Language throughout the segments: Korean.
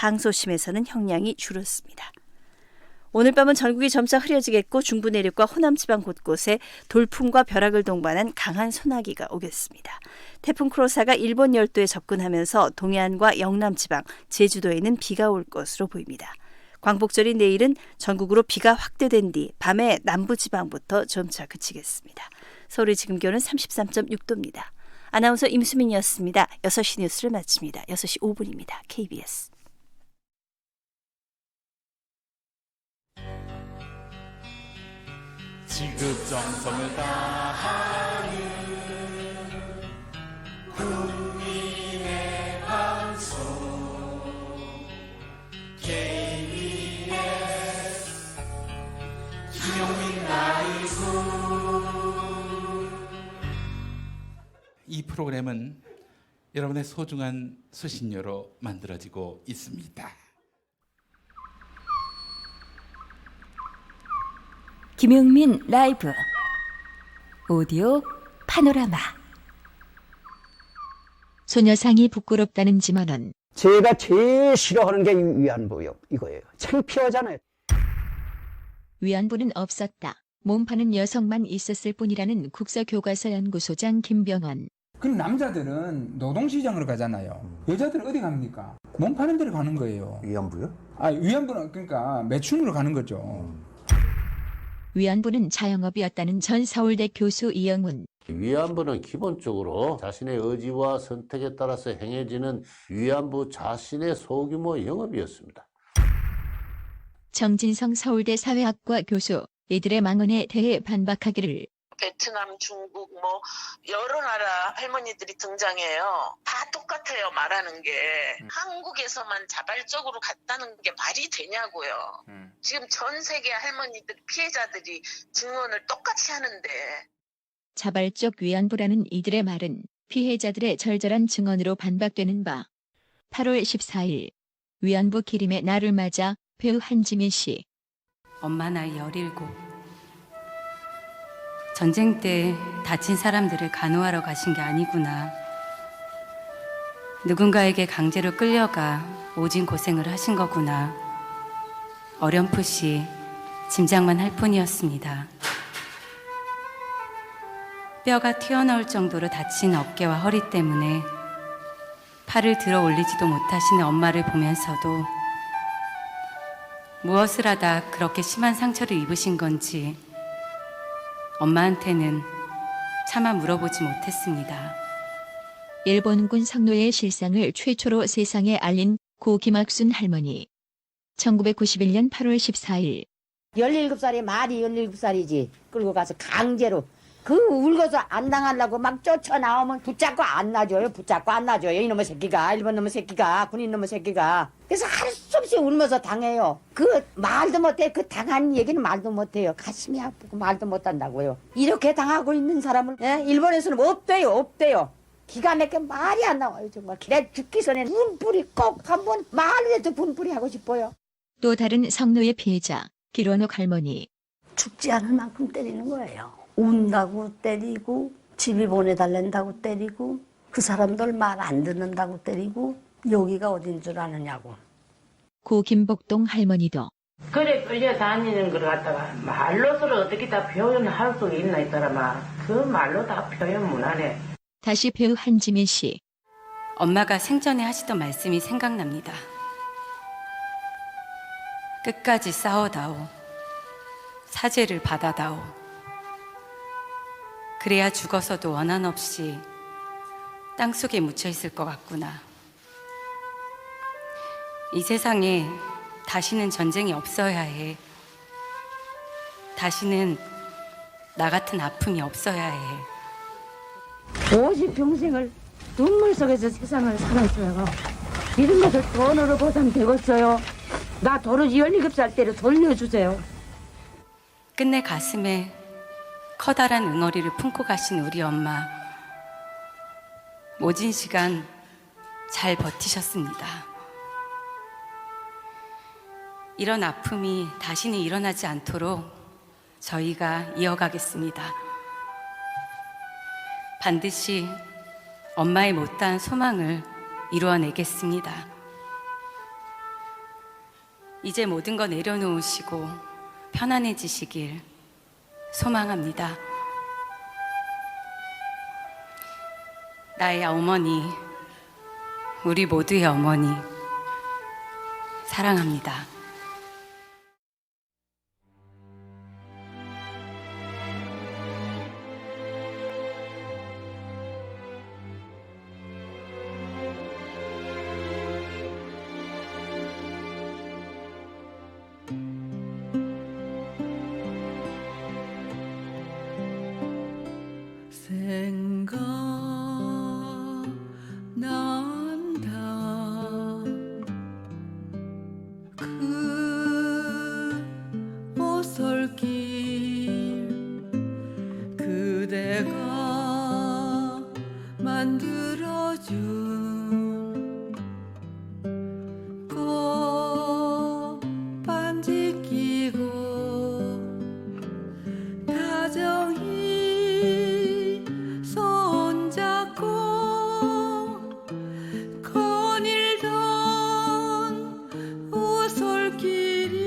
항소심에서는 형량이 줄었습니다. 오늘 밤은 전국이 점차 흐려지겠고 중부 내륙과 호남 지방 곳곳에 돌풍과 벼락을 동반한 강한 소나기가 오겠습니다. 태풍 크로사가 일본 열도에 접근하면서 동해안과 영남 지방, 제주도에는 비가 올 것으로 보입니다. 광복절인 내일은 전국으로 비가 확대된 뒤 밤에 남부 지방부터 점차 그치겠습니다. 서울의 지금 기온은 33.6도입니다. 아나운서 임수민이었습니다. 6시 뉴스를 마칩니다. 6시 5분입니다. KBS. 지극정성을 다하는 국민의 방송 KBS 김용민 라이브. 이 프로그램은 여러분의 소중한 수신료로 만들어지고 있습니다. 김용민 라이브 오디오 파노라마. 소녀상이 부끄럽다는 지만은 제가 제일 싫어하는 게 위안부요. 이거예요. 창피하잖아요. 위안부는 없었다. 몸 파는 여성만 있었을 뿐이라는 국서교과서연구소장 김병원. 그럼 남자들은 노동시장으로 가잖아요. 여자들은 어디 갑니까? 몸 파는 데로 가는 거예요. 위안부요? 위안부는 그러니까 매춘으로 가는 거죠. 위안부는 자영업이었다는 전 서울대 교수 이영훈. 위안부는 기본적으로 자신의 의지와 선택에 따라서 행해지는 위안부 자신의 소규모 영업이었습니다. 정진성 서울대 사회학과 교수. 이들의 망언에 대해 반박하기를. 베트남, 중국 여러 나라 할머니들이 등장해요. 다 똑같아요, 말하는 게. 한국에서만 자발적으로 갔다는 게 말이 되냐고요. 지금 전 세계 할머니들, 피해자들이 증언을 똑같이 하는데. 자발적 위안부라는 이들의 말은 피해자들의 절절한 증언으로 반박되는 바. 8월 14일 위안부 기림의 날을 맞아 배우 한지민 씨. 엄마 나이 17. 전쟁 때 다친 사람들을 간호하러 가신 게 아니구나. 누군가에게 강제로 끌려가 오진 고생을 하신 거구나. 어렴풋이 짐작만 할 뿐이었습니다. 뼈가 튀어나올 정도로 다친 어깨와 허리 때문에 팔을 들어 올리지도 못하시는 엄마를 보면서도 무엇을 하다 그렇게 심한 상처를 입으신 건지 엄마한테는 차마 물어보지 못했습니다. 일본군 성노예의 실상을 최초로 세상에 알린 고 김학순 할머니. 1991년 8월 14일 17살이 말이 17살이지. 끌고 가서 강제로 울고서 안 당하려고 막 쫓아나오면 붙잡고 안 놔줘요. 이놈의 새끼가, 일본 놈의 새끼가, 군인 놈의 새끼가. 그래서 할 수 없이 울면서 당해요. 말도 못해. 당한 얘기는 말도 못해요. 가슴이 아프고 말도 못한다고요. 이렇게 당하고 있는 사람을 일본에서는 없대요. 기가 막혀 말이 안 나와요. 정말 길에 죽기 전에 분풀이 꼭 한번 말이라도 분풀이 하고 싶어요. 또 다른 성노예 피해자 길원옥 할머니. 죽지 않을 만큼 때리는 거예요. 운다고 때리고, 집이 보내달란다고 때리고, 그 사람들 말 안 듣는다고 때리고, 여기가 어딘 줄 아느냐고. 고 김복동 할머니도. 그래 끌려 다니는 걸 갖다가 말로서는 어떻게 다 표현할 수 있나 이 사람아. 그 말로 다 표현 못하네. 다시 배우 한지민 씨. 엄마가 생전에 하시던 말씀이 생각납니다. 끝까지 싸워다오. 사죄를 받아다오. 그래야 죽어서도 원한 없이 땅속에 묻혀 있을 것 같구나. 이 세상에 다시는 전쟁이 없어야 해. 다시는 나 같은 아픔이 없어야 해. 50평생을 눈물 속에서 세상을 살았어요. 이런 것을 돈으로 보상 되겠어요. 나 도로지 17살 때로 돌려주세요. 끝내 가슴에 커다란 응어리를 품고 가신 우리 엄마. 모진 시간 잘 버티셨습니다. 이런 아픔이 다시는 일어나지 않도록 저희가 이어가겠습니다. 반드시 엄마의 못다한 소망을 이루어내겠습니다. 이제 모든 거 내려놓으시고 편안해지시길 소망합니다. 나의 어머니, 우리 모두의 어머니, 사랑합니다. 생각난다. 그 오솔길 그대가 만들어준 꽃반지 끼고 다정히 손잡고 거닐던 오솔길이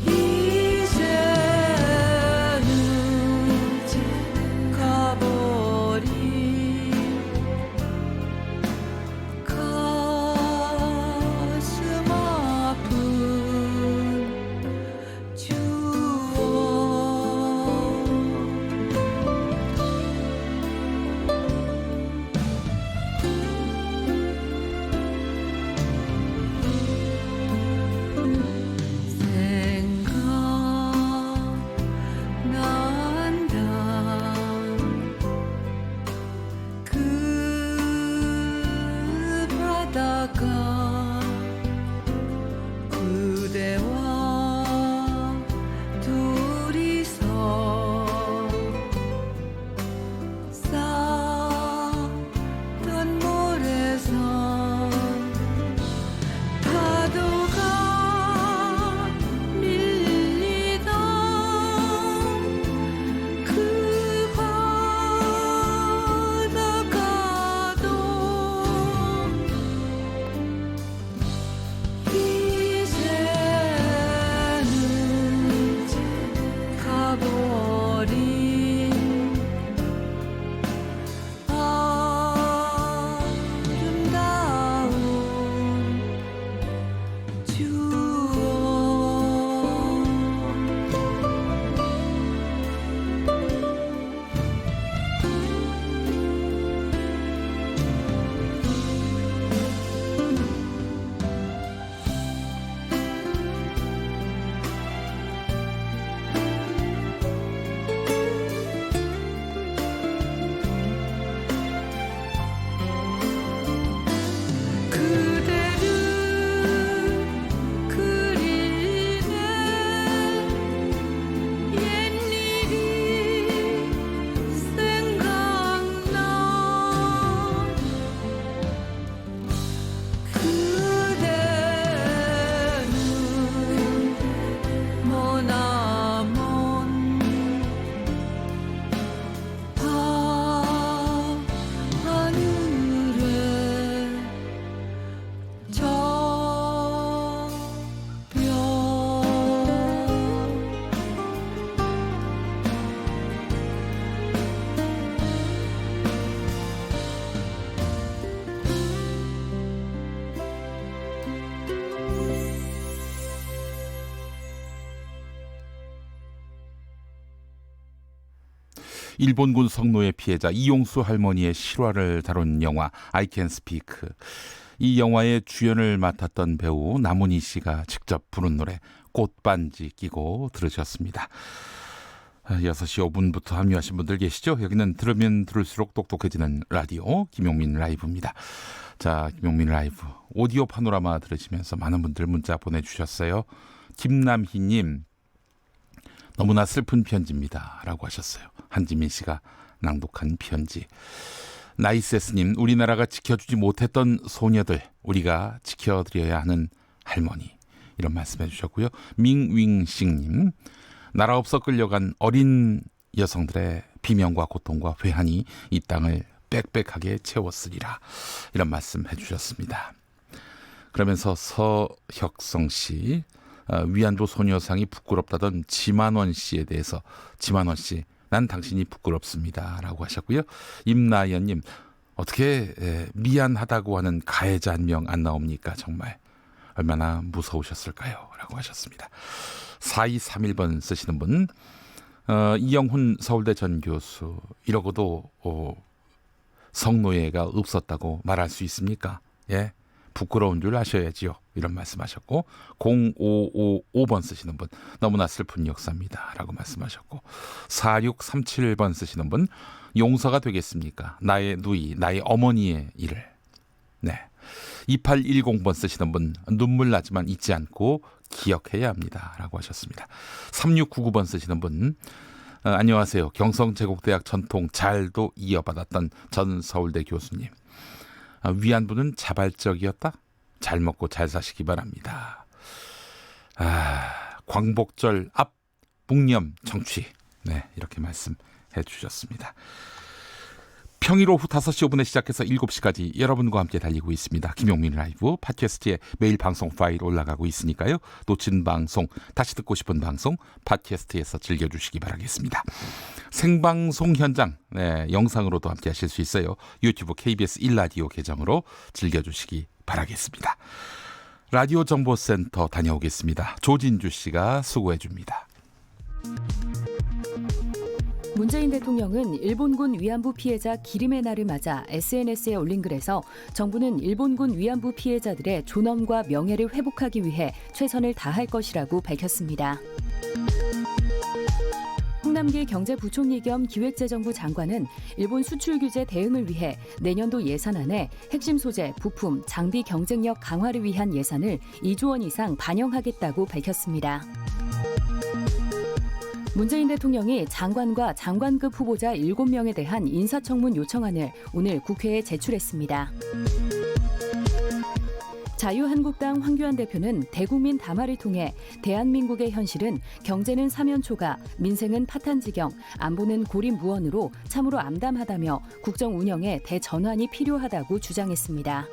이제는 가버린 가슴 아픈 추억. 생각난다. 그 바다가 그대와 둘이서 쌓던 모래성 파도가 밀리던 그 바다가도 이제는 가버린 아름다운 추억. 그대를 그리네. 옛일이 생각나. 그대는 머나먼 밤하늘에 일본군 성노예 피해자 이용수 할머니의 실화를 다룬 영화 I Can Speak. 이 영화의 주연을 맡았던 배우 남은희 씨가 직접 부른 노래 꽃반지 끼고 들으셨습니다. 6시 5분부터 합류하신 분들 계시죠? 여기는 들으면 들을수록 똑똑해지는 라디오 김용민 라이브입니다. 자, 김용민 라이브 오디오 파노라마 들으시면서 많은 분들 문자 보내주셨어요. 김남희님, 너무나 슬픈 편지입니다 라고 하셨어요. 한지민 씨가 낭독한 편지. 나이세스님, 우리나라가 지켜주지 못했던 소녀들, 우리가 지켜드려야 하는 할머니, 이런 말씀해 주셨고요. 밍윙싱님, 나라 없어 끌려간 어린 여성들의 비명과 고통과 회한이 이 땅을 빽빽하게 채웠으리라, 이런 말씀 해주셨습니다. 그러면서 서혁성 씨, 위안부 소녀상이 부끄럽다던 지만원 씨에 대해서 지만원 씨, 난 당신이 부끄럽습니다라고 하셨고요. 임나연님, 어떻게 미안하다고 하는 가해자 한 명 안 나옵니까? 정말 얼마나 무서우셨을까요? 라고 하셨습니다. 4231번 쓰시는 분, 이영훈 서울대 전 교수, 이러고도 성노예가 없었다고 말할 수 있습니까? 예, 부끄러운 줄 아셔야지요. 이런 말씀하셨고, 0555번 쓰시는 분, 너무나 슬픈 역사입니다. 라고 말씀하셨고, 4637번 쓰시는 분, 용서가 되겠습니까? 나의 누이, 나의 어머니의 일을. 네. 2810번 쓰시는 분, 눈물 나지만 잊지 않고 기억해야 합니다. 라고 하셨습니다. 3699번 쓰시는 분, 안녕하세요. 경성제국대학 전통 잘도 이어받았던 전 서울대 교수님. 위안부는 자발적이었다? 잘 먹고 잘 사시기 바랍니다. 광복절 앞 묵념 청취. 네, 이렇게 말씀해 주셨습니다. 평일 오후 5시 5분에 시작해서 7시까지 여러분과 함께 달리고 있습니다. 김용민 라이브 팟캐스트에 매일 방송 파일 올라가고 있으니까요. 놓친 방송, 다시 듣고 싶은 방송 팟캐스트에서 즐겨주시기 바라겠습니다. 생방송 현장 영상으로도 함께 하실 수 있어요. 유튜브 KBS 1라디오 계정으로 즐겨주시기 바라겠습니다. 라디오 정보센터 다녀오겠습니다. 조진주 씨가 수고해 줍니다. 문재인 대통령은 일본군 위안부 피해자 기림의 날을 맞아 SNS에 올린 글에서 정부는 일본군 위안부 피해자들의 존엄과 명예를 회복하기 위해 최선을 다할 것이라고 밝혔습니다. 홍남기 경제부총리 겸 기획재정부 장관은 일본 수출 규제 대응을 위해 내년도 예산안에 핵심 소재, 부품, 장비 경쟁력 강화를 위한 예산을 2조 원 이상 반영하겠다고 밝혔습니다. 문재인 대통령이 장관과 장관급 후보자 7명에 대한 인사청문 요청안을 오늘 국회에 제출했습니다. 자유한국당 황교안 대표는 대국민 담화를 통해 대한민국의 현실은 경제는 사면초가, 민생은 파탄지경, 안보는 고립무원으로 참으로 암담하다며 국정 운영에 대전환이 필요하다고 주장했습니다.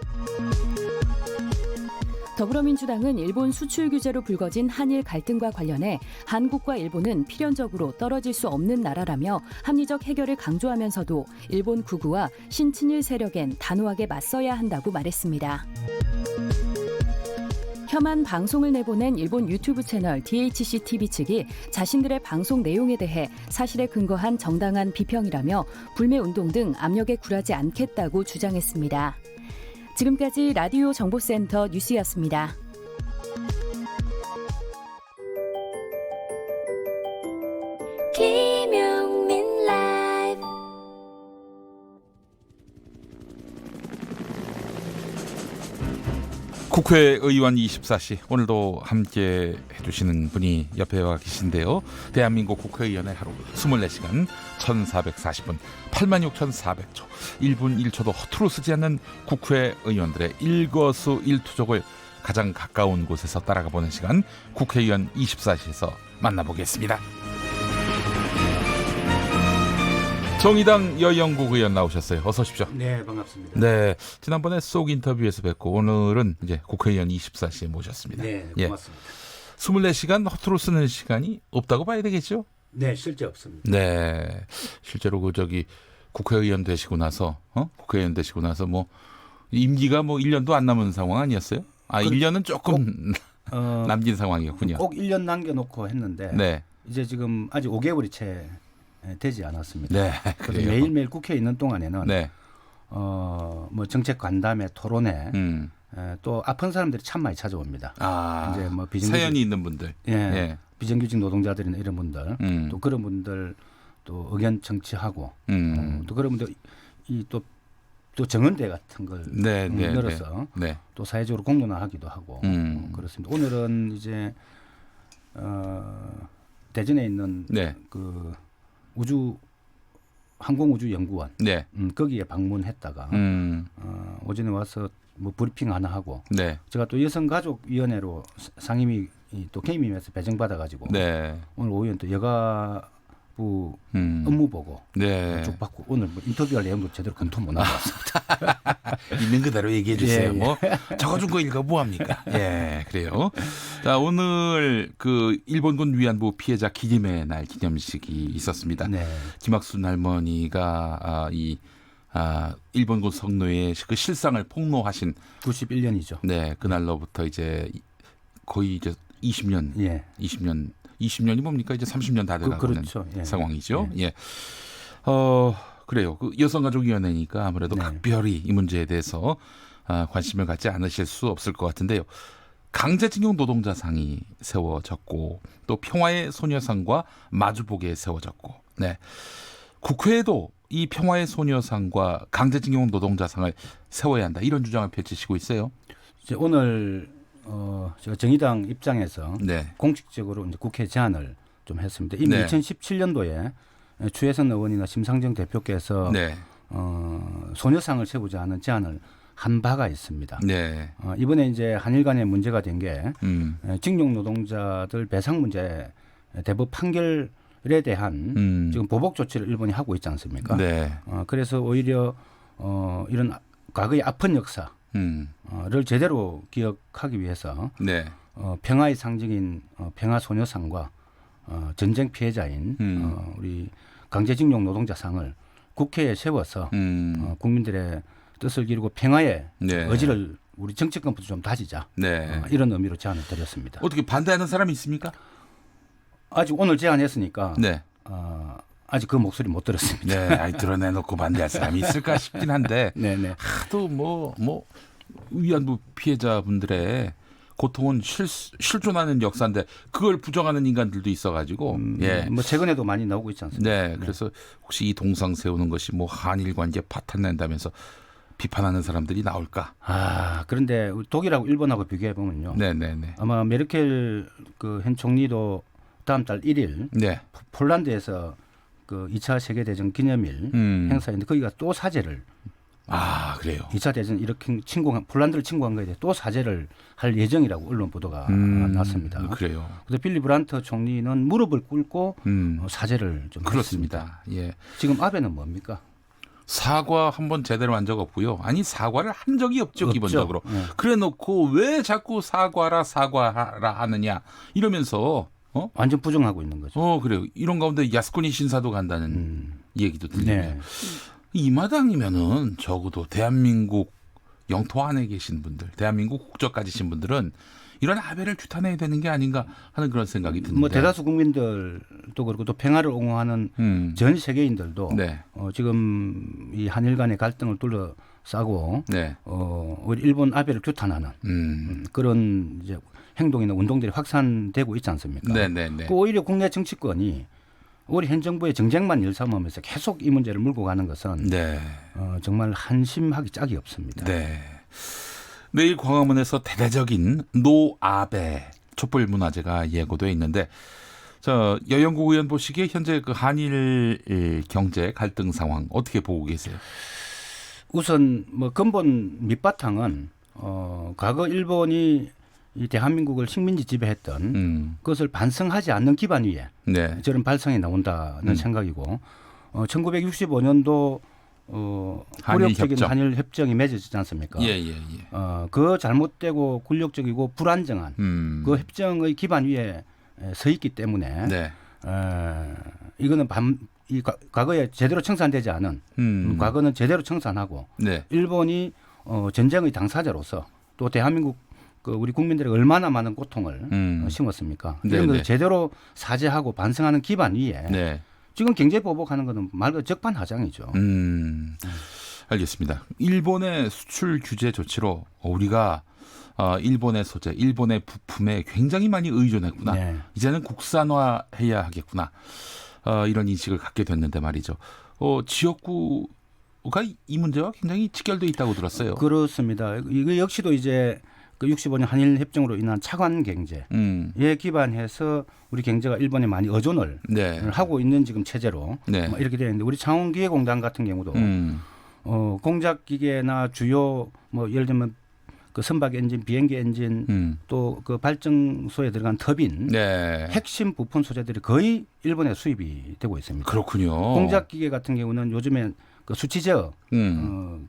더불어민주당은 일본 수출 규제로 불거진 한일 갈등과 관련해 한국과 일본은 필연적으로 떨어질 수 없는 나라라며 합리적 해결을 강조하면서도 일본 극우와 신친일 세력엔 단호하게 맞서야 한다고 말했습니다. 혐한 방송을 내보낸 일본 유튜브 채널 DHC-TV 측이 자신들의 방송 내용에 대해 사실에 근거한 정당한 비평이라며 불매운동 등 압력에 굴하지 않겠다고 주장했습니다. 지금까지 라디오 정보센터 뉴스였습니다. 김용민 라이브 국회의원 24시 오늘도 함께 해주시는 분이 옆에 와 계신데요. 대한민국 국회의원의 하루 24시간 1440분 86,400초 1분 1초도 허투루 쓰지 않는 국회의원들의 일거수일투족을 가장 가까운 곳에서 따라가 보는 시간 국회의원 24시에서 만나보겠습니다. 정의당 여영국 의원 나오셨어요. 어서 오십시오. 네, 반갑습니다. 네, 지난번에 속 인터뷰에서 뵙고 오늘은 이제 국회의원 24시에 모셨습니다. 네, 고맙습니다. 24시간 허투루 쓰는 시간이 없다고 봐야 되겠죠? 네, 실제 없습니다. 네, 실제로 국회의원 되시고 나서 국회의원 되시고 나서 뭐 임기가 1년도 안 남은 상황 아니었어요? 1년은 조금 남긴 상황이었군요. 꼭 1년 남겨놓고 했는데 네. 이제 지금 아직 5개월이 채 되지 않았습니다. 네, 그래서 매일매일 국회에 있는 동안에는 네. 뭐 정책 간담회, 토론회 또 아픈 사람들이 참 많이 찾아옵니다. 이제 뭐 사연이 있는 분들, 예. 비정규직 노동자들이나 이런 분들, 또 그런 분들 또 의견 청취하고 또 그런 분들 또 정원대 같은 걸 열어서 또 사회적으로 공론화하기도 하고 그렇습니다. 오늘은 이제 대전에 있는 그 항공우주연구원 거기에 방문했다가 오전에 와서 뭐 브리핑 하나 하고 제가 또 여성가족위원회로 상임위 또 개임위에서 배정받아가지고 오늘 오후에 또 여가 정책부 업무 보고 쭉 받고 오늘 뭐 인터뷰할 내용도 제대로 검토 못 하고 왔습니다. 있는 그대로 얘기해 주세요. 뭐 적어준 거 읽어 뭐 합니까? 예, 그래요. 자, 오늘 그 일본군 위안부 피해자 기림의 날 기념식이 있었습니다. 김학순 할머니가 일본군 성노예의 그 실상을 폭로하신 91년이죠. 네, 그날로부터 이제 거의 이제 20년이 뭡니까? 이제 30년 다 돼가고 있는 그렇죠. 상황이죠. 예. 그래요. 그 여성가족위원회니까 아무래도 각별히 이 문제에 대해서 관심을 갖지 않으실 수 없을 것 같은데요. 강제징용 노동자상이 세워졌고 또 평화의 소녀상과 마주보게 세워졌고, 네. 국회에도 이 평화의 소녀상과 강제징용 노동자상을 세워야 한다 이런 주장을 펼치시고 있어요. 이제 오늘 제가 정의당 입장에서 공식적으로 이제 국회 제안을 좀 했습니다. 이미 2017년도에 추혜선 의원이나 심상정 대표께서 소녀상을 세우지 않은 제안을 한 바가 있습니다. 이번에 이제 한일 간에 문제가 된 게 징용 노동자들 배상 문제 대법 판결에 대한 지금 보복 조치를 일본이 하고 있지 않습니까? 그래서 오히려 이런 과거의 아픈 역사 를 제대로 기억하기 위해서 평화의 상징인 평화소녀상과 전쟁 피해자인 우리 강제징용 노동자상을 국회에 세워서 국민들의 뜻을 기르고 평화의 의지를 우리 정치권부터 좀 다지자 이런 의미로 제안을 드렸습니다. 어떻게 반대하는 사람이 있습니까? 아직 오늘 제안했으니까 아직 그 목소리 못 들었습니다. 드러내놓고 반대할 사람이 있을까 싶긴 한데 하도 뭐 위안부 피해자분들의 고통은 실존하는 역사인데 그걸 부정하는 인간들도 있어가지고 뭐 최근에도 많이 나오고 있지 않습니까? 그래서 혹시 이 동상 세우는 것이 뭐 한일 관계 파탄낸다면서 비판하는 사람들이 나올까? 그런데 독일하고 일본하고 비교해 보면요. 아마 메르켈 그 현 총리도 다음 달 1일 폴란드에서 그 2차 세계대전 기념일 행사인데 거기가 또 사죄를 그래요. 2차 대전 이렇게 폴란드를 침공한 거에 대해 또 사죄를 할 예정이라고 언론 보도가 났습니다. 그래요. 그런데 빌리 브란트 총리는 무릎을 꿇고 사죄를 좀 그렇습니다. 했습니다. 지금 아베는 뭡니까? 사과 한번 제대로 한 적 없고요. 아니 사과를 한 적이 없죠. 기본적으로. 그래놓고 왜 자꾸 사과라 하느냐 이러면서 완전 부정하고 있는 거죠. 그래요. 이런 가운데 야스쿠니 신사도 간다는 얘기도 들리네요. 이 마당이면은 적어도 대한민국 영토 안에 계신 분들, 대한민국 국적 가지신 분들은 이런 아베를 규탄해야 되는 게 아닌가 하는 그런 생각이 드는데. 뭐 대다수 국민들도 그렇고 또 평화를 옹호하는 전 세계인들도 지금 이 한일 간의 갈등을 둘러싸고 우리 일본 아베를 규탄하는 그런 이제 행동이나 운동들이 확산되고 있지 않습니까? 오히려 국내 정치권이 우리 현 정부의 정쟁만 일삼으면서 계속 이 문제를 몰고 가는 것은 정말 한심하기 짝이 없습니다. 내일 광화문에서 대대적인 노 아베 촛불 문화제가 예고돼 있는데 여영국 의원 보시기에 현재 그 한일 경제 갈등 상황 어떻게 보고 계세요? 우선 뭐 근본 밑바탕은 과거 일본이 이 대한민국을 식민지 지배했던 그것을 반성하지 않는 기반 위에 저런 발상이 나온다는 생각이고 1965년도 굴욕적인 한일 협정이 맺어지지 않습니까? 그 잘못되고 굴욕적이고 불안정한 그 협정의 기반 위에 서 있기 때문에 이거는 과거에 제대로 청산되지 않은 과거는 제대로 청산하고 일본이 전쟁의 당사자로서 또 대한민국 우리 국민들이 얼마나 많은 고통을 심었습니까? 이런 것을 제대로 사죄하고 반성하는 기반 위에 지금 경제 보복하는 것은 말 그대로 적반하장이죠. 알겠습니다. 일본의 수출 규제 조치로 우리가 일본의 소재, 일본의 부품에 굉장히 많이 의존했구나. 이제는 국산화해야 하겠구나. 이런 인식을 갖게 됐는데 말이죠. 지역구가 이 문제와 굉장히 직결되어 있다고 들었어요. 그렇습니다. 이거 역시도 이제 그 65년 한일 협정으로 인한 차관 경제에 기반해서 우리 경제가 일본에 많이 의존을 하고 있는 지금 체제로 이렇게 되어 있는데 우리 창원기계공단 같은 경우도 공작 기계나 주요 뭐 예를 들면 그 선박 엔진, 비행기 엔진, 또 그 발전소에 들어간 터빈, 네. 핵심 부품 소재들이 거의 일본에 수입이 되고 있습니다. 그렇군요. 공작 기계 같은 경우는 요즘에 그 수치제어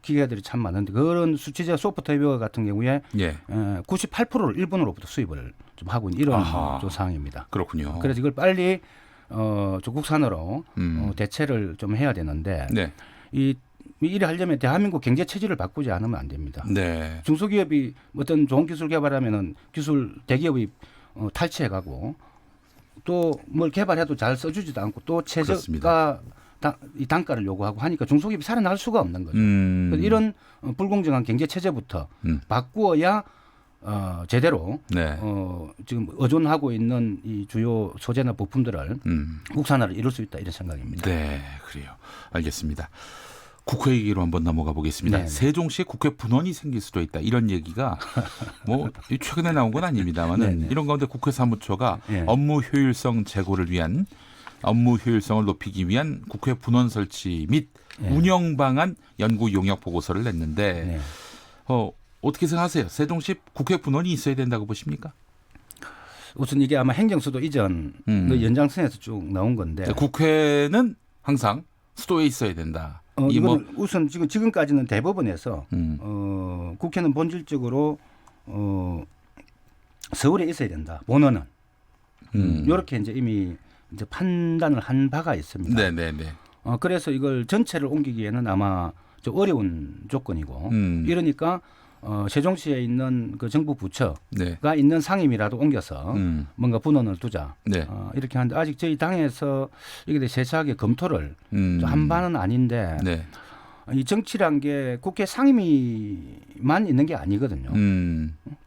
기계들이 참 많은데 그런 수치제어 소프트웨어 같은 경우에 98%를 일본으로부터 수입을 좀 하고 있는 이런 좀 상황입니다. 그렇군요. 그래서 이걸 빨리 좀 국산으로 대체를 좀 해야 되는데 이래 하려면 대한민국 경제 체질을 바꾸지 않으면 안 됩니다. 네. 중소기업이 어떤 좋은 기술 개발하면은 기술 대기업이 탈취해가고 또 뭘 개발해도 잘 써주지도 않고 또 최저가 이 단가를 요구하고 하니까 중소기업이 살아날 수가 없는 거죠. 그래서 이런 불공정한 경제 체제부터 바꾸어야 제대로 지금 의존하고 있는 이 주요 소재나 부품들을 국산화를 이룰 수 있다 이런 생각입니다. 네, 그래요. 알겠습니다. 국회 얘기로 한번 넘어가 보겠습니다. 네네. 세종시에 국회 분원이 생길 수도 있다. 이런 얘기가 뭐 최근에 나온 건 아닙니다만은 이런 가운데 국회 사무처가 업무 효율성 제고를 위한 업무 효율성을 높이기 위한 국회 분원 설치 및 운영 방안 연구 용역 보고서를 냈는데 어떻게 생각하세요? 세종시 국회 분원이 있어야 된다고 보십니까? 우선 이게 아마 행정수도 이전 그 연장선에서 쭉 나온 건데 국회는 항상 수도에 있어야 된다. 이건 우선 지금까지는 대법원에서 국회는 본질적으로 서울에 있어야 된다. 본원은 이렇게 이제 이미 이제 판단을 한 바가 있습니다. 네네네. 그래서 이걸 전체를 옮기기에는 아마 좀 어려운 조건이고 이러니까 세종시에 있는 그 정부 부처가 있는 상임이라도 옮겨서 뭔가 분원을 두자 이렇게 하는데 아직 저희 당에서 이게 대해 세세하게 검토를 한 바는 아닌데 이 정치란 게 국회 상임위만 있는 게 아니거든요.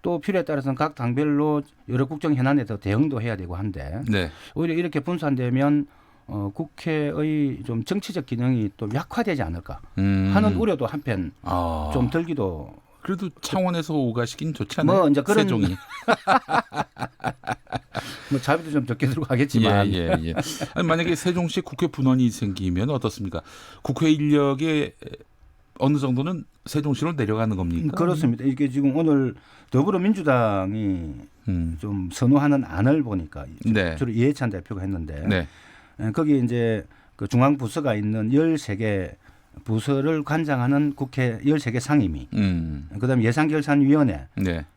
또 필요에 따라서는 각 당별로 여러 국정 현안에 더 대응도 해야 되고 한데 오히려 이렇게 분산되면 국회의 좀 정치적 기능이 또 약화되지 않을까 하는 우려도 한편 좀 들기도. 그래도 창원에서 오가시긴 좋지 않아요? 뭐 이제 그런 세종이. 뭐 자비도 좀 적게 들고 하겠지만. 아니, 만약에 세종시 국회 분원이 생기면 어떻습니까? 국회 인력의 어느 정도는 세종시로 내려가는 겁니까? 그렇습니다. 이게 지금 오늘 더불어민주당이 좀 선호하는 안을 보니까 주로 이해찬 대표가 했는데 거기 이제 그 중앙 부서가 있는 13개 부서를 관장하는 국회 13개 상임위, 그다음에 예산결산위원회,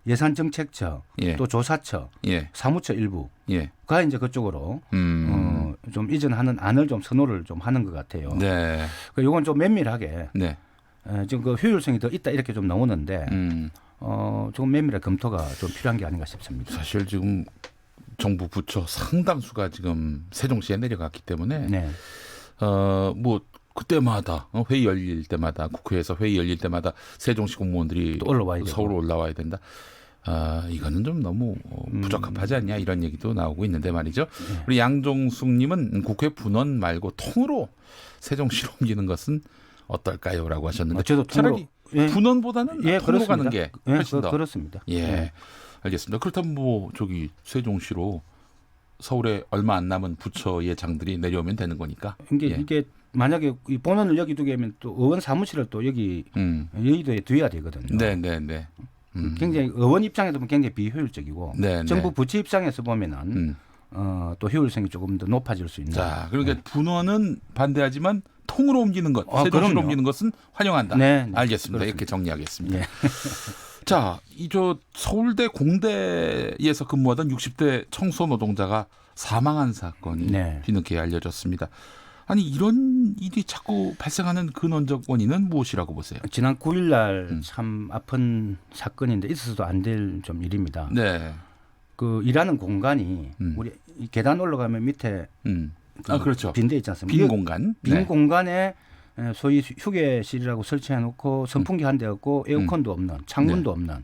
예산정책처, 또 조사처, 사무처 일부가 이제 그쪽으로 좀 이전하는 안을 좀 선호를 좀 하는 것 같아요. 이건 좀 면밀하게 지금 그 효율성이 더 있다 이렇게 좀 나오는데 조금 면밀한 검토가 좀 필요한 게 아닌가 싶습니다. 사실 지금 정부 부처 상당수가 지금 세종시에 내려갔기 때문에 뭐 그때마다 회의 열릴 때마다 국회에서 회의 열릴 때마다 세종시 공무원들이 또 서울 올라와야 된다. 이거는 좀 너무 부적합하지 않냐 이런 얘기도 나오고 있는데 말이죠. 우리 양종숙님은 국회 분원 말고 통으로 세종시로 옮기는 것은 어떨까요?라고 하셨는데 저도 차라리 분원보다는 통으로 가는 게 훨씬 더 그렇습니다. 알겠습니다. 그렇다면 뭐 저기 세종시로 서울에 얼마 안 남은 부처의 장들이 내려오면 되는 거니까. 이게 만약에 이 본원을 여기 두게 하면 또 의원 사무실을 또 여기 여의도에 두어야 되거든요. 굉장히 의원 입장에서 보면 굉장히 비효율적이고 정부 부처 입장에서 보면은 또 효율성이 조금 더 높아질 수 있는. 자, 그러니까 분원은 반대하지만 통으로 옮기는 것, 세종시로 옮기는 것은 환영한다. 알겠습니다. 그렇습니다. 이렇게 정리하겠습니다. 자, 저 서울대 공대에서 근무하던 60대 청소 노동자가 사망한 사건이 뒤늦게 알려졌습니다. 아니 이런 일이 자꾸 발생하는 근원적 원인은 무엇이라고 보세요? 지난 9일 날 참 아픈 사건인데 있어서도 안 될 좀 일입니다. 그 일하는 공간이 우리 계단 올라가면 밑에 그렇죠. 빈 데 있지 않습니까? 빈 공간. 빈 공간에 소위 휴게실이라고 설치해놓고 선풍기 한 대 없고 에어컨도 없는 창문도 없는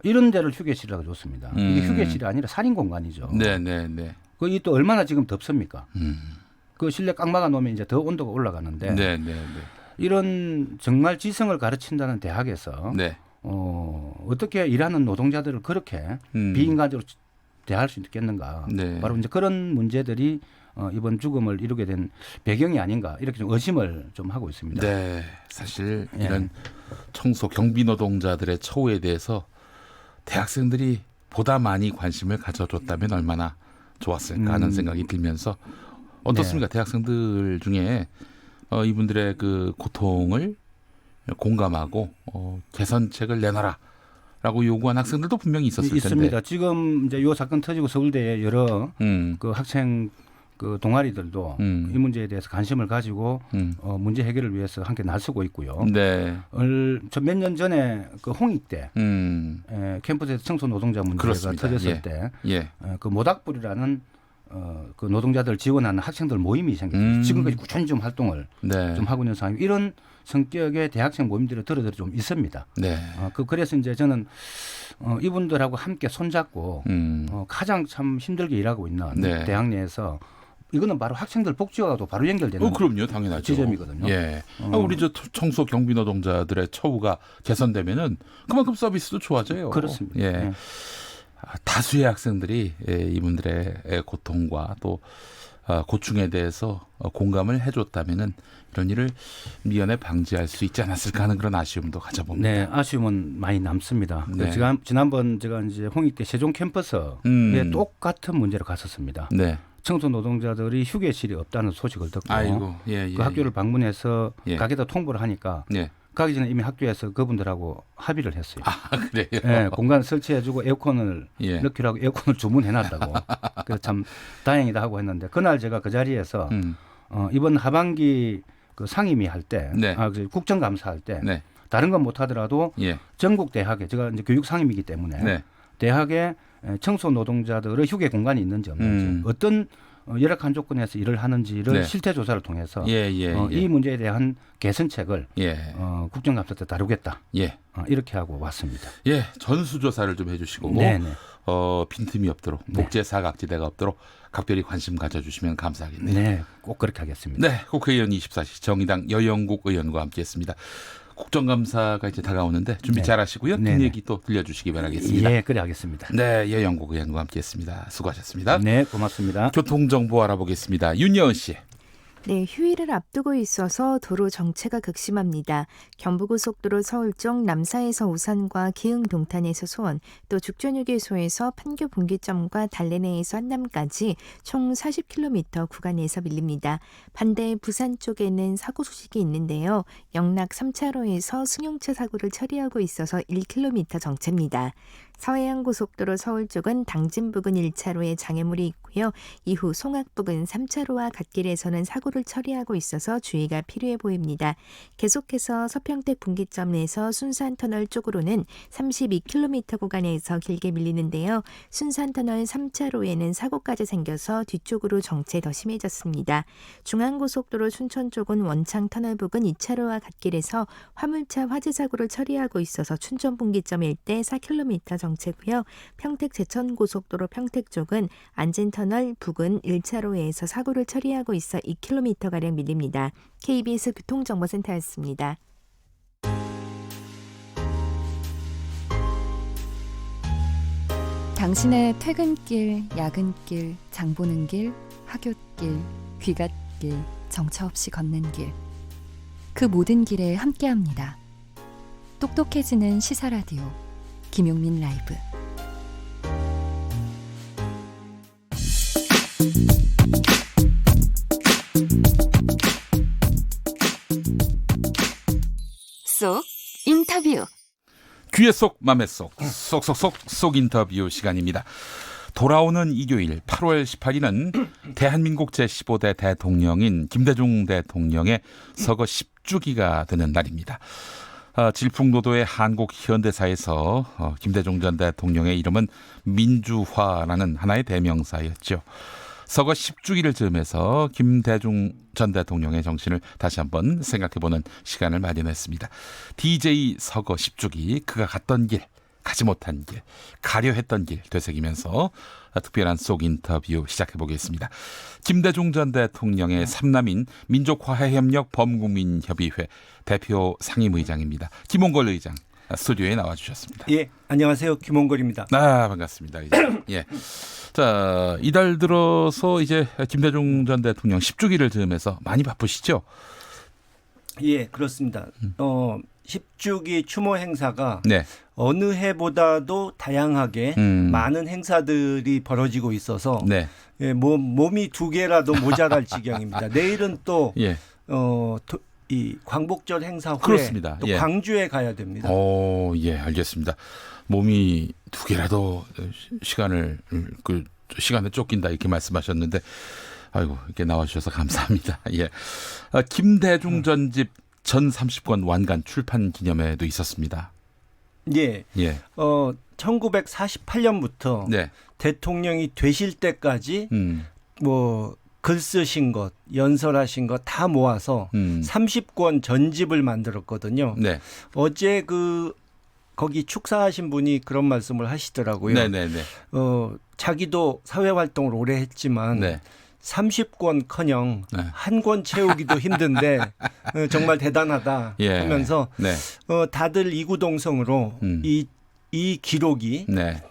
이런 데를 휴게실이라고 줬습니다. 이게 휴게실이 아니라 살인 공간이죠. 그게 또 얼마나 지금 덥습니까? 그 실내 꽉 막아 놓으면 이제 더 온도가 올라가는데 이런 정말 지성을 가르친다는 대학에서 어떻게 일하는 노동자들을 그렇게 비인간적으로 대할 수 있겠는가? 바로 이제 그런 문제들이 이번 죽음을 이루게 된 배경이 아닌가 이렇게 좀 의심을 좀 하고 있습니다. 네, 사실 이런 청소 경비 노동자들의 처우에 대해서 대학생들이 보다 많이 관심을 가져줬다면 얼마나 좋았을까 하는 생각이 들면서 어떻습니까? 대학생들 중에 이분들의 그 고통을 공감하고 개선책을 내놔라라고 요구한 학생들도 분명히 있었을 있습니다. 텐데. 지금 이제 요 사건 터지고 서울대에 여러 그 학생 그 동아리들도 이 문제에 대해서 관심을 가지고 문제 해결을 위해서 함께 나서고 있고요. 네. 저 몇 년 전에 그 홍익대 캠퍼스에서 청소 노동자 문제가 그렇습니다. 터졌을 때 그 모닥불이라는 그 노동자들 지원하는 학생들 모임이 생겼어요. 지금까지 꾸준히 좀 활동을 좀 하고 있는 상황이고 이런 성격의 대학생 모임들이 들어들어 좀 있습니다. 네. 그래서 이제 저는 이분들하고 함께 손잡고 가장 참 힘들게 일하고 있는 대학 내에서 이거는 바로 학생들 복지와도 바로 연결되는 그럼요, 당연하죠. 지점이거든요. 예. 우리 저 청소 경비 노동자들의 처우가 개선되면은 그만큼 서비스도 좋아져요. 그렇습니다. 예. 다수의 학생들이 이분들의 고통과 또 고충에 대해서 공감을 해줬다면은 이런 일을 미연에 방지할 수 있지 않았을까 하는 그런 아쉬움도 가져봅니다. 네, 아쉬움은 많이 남습니다. 네. 지난번 제가 이제 홍익대 세종 캠퍼스에 똑같은 문제로 갔었습니다. 네. 청소 노동자들이 휴게실이 없다는 소식을 듣고 그 학교를 방문해서 가게다 통보를 하니까 가기 전에 이미 학교에서 그분들하고 합의를 했어요. 그래요? 네, 공간 설치해주고 에어컨을 넣기로 하고 에어컨을 주문해놨다고. 그래서 참 다행이다 하고 했는데 그날 제가 그 자리에서 이번 하반기 그 상임위 할 때, 국정감사할 때 다른 건 못하더라도 전국 대학에 제가 이제 교육 상임이기 때문에 대학에 청소 노동자들의 휴게 공간이 있는지 없는지 어떤 열악한 조건에서 일을 하는지를 실태 조사를 통해서 이 문제에 대한 개선책을 국정감사 때 다루겠다. 이렇게 하고 왔습니다. 예, 전수조사를 좀 해주시고 빈틈이 없도록 복제 사각지대가 없도록 각별히 관심 가져주시면 감사하겠네요. 네, 꼭 그렇게 하겠습니다. 네, 국회의원 24시 정의당 여영국 의원과 함께했습니다. 국정감사가 이제 다가오는데 준비 잘 하시고요. 뒷얘기 또 들려주시기 바라겠습니다. 예, 그래 하겠습니다. 네, 여영국 의원과 함께했습니다. 수고하셨습니다. 네, 고맙습니다. 교통정보 알아보겠습니다. 윤여은 씨. 네, 휴일을 앞두고 있어서 도로 정체가 극심합니다. 경부고속도로 서울 쪽 남사에서 우산과 기흥 동탄에서 소원, 또 죽전휴게소에서 판교 분기점과 달래내에서 한남까지 총 40km 구간에서 밀립니다. 반대 부산 쪽에는 사고 소식이 있는데요. 영락 3차로에서 승용차 사고를 처리하고 있어서 1km 정체입니다. 서해안고속도로 서울 쪽은 당진 부근 1차로에 장애물이 있고요. 이후 송악 부근 3차로와 갓길에서는 사고를 처리하고 있어서 주의가 필요해 보입니다. 계속해서 서평택 분기점에서 순산터널 쪽으로는 32km 구간에서 길게 밀리는데요. 순산터널 3차로에는 사고까지 생겨서 뒤쪽으로 정체 더 심해졌습니다. 중앙고속도로 춘천 쪽은 원창터널 부근 2차로와 갓길에서 화물차 화재 사고를 처리하고 있어서 춘천 분기점 일대 4km 정체고요. 평택 제천고속도로 평택 쪽은 안진터널 부근 1차로에서 사고를 처리하고 있어 2km가량 밀립니다. KBS 교통정보센터였습니다. 당신의 퇴근길, 야근길, 장보는 길, 학교길, 귀갓길, 정처 없이 걷는 길. 그 모든 길에 함께합니다. 똑똑해지는 시사라디오 김용민 라이브. 쏙 인터뷰. 귀에 쏙 맘에 쏙 인터뷰 시간입니다. 돌아오는 일요일 8월 18일은 대한민국 제15대 대통령인 김대중 대통령의 서거 10주기가 되는 날입니다. 질풍노도의 한국 현대사에서 김대중 전 대통령의 이름은 민주화라는 하나의 대명사였죠. 서거 10주기를 즈음해서 김대중 전 대통령의 정신을 다시 한번 생각해보는 시간을 마련했습니다. DJ 서거 10주기, 그가 갔던 길, 가지 못한 길, 가려 했던 길 되새기면서 특별한 속 인터뷰 시작해보겠습니다. 김대중 전 대통령의 삼남인 민족화해협력 범국민협의회 대표 상임의장입니다. 김홍걸 의장 스튜디오에 나와주셨습니다. 예, 안녕하세요. 김홍걸입니다. 반갑습니다. 의장. 예. 자, 이달 들어서 이제 김대중 전 대통령 10주기를 즈음해서 많이 바쁘시죠? 예, 그렇습니다. 10주기 추모 행사가 네. 어느 해보다도 다양하게 많은 행사들이 벌어지고 있어서 네. 예, 몸이 2개라도 모자랄 지경입니다. 내일은 또 예. 이 광복절 행사 후에 그렇습니다. 또 예. 광주에 가야 됩니다. 예, 알겠습니다. 몸이 2개라도 시간에 쫓긴다 이렇게 말씀하셨는데, 아이고 이렇게 나와주셔서 감사합니다. 예, 김대중 전집 전 30권 완간 출판 기념회도 있었습니다. 예. 예. 1948년부터 네. 대통령이 되실 때까지 뭐 글 쓰신 것, 연설하신 것 다 모아서 30권 전집을 만들었거든요. 네. 어제 거기 축사하신 분이 그런 말씀을 하시더라고요. 네네네. 자기도 사회 활동을 오래 했지만 네. 30권커녕 네. 한 권 채우기도 힘든데 정말 대단하다 예. 하면서 네. 다들 이구동성으로 이 기록이 네.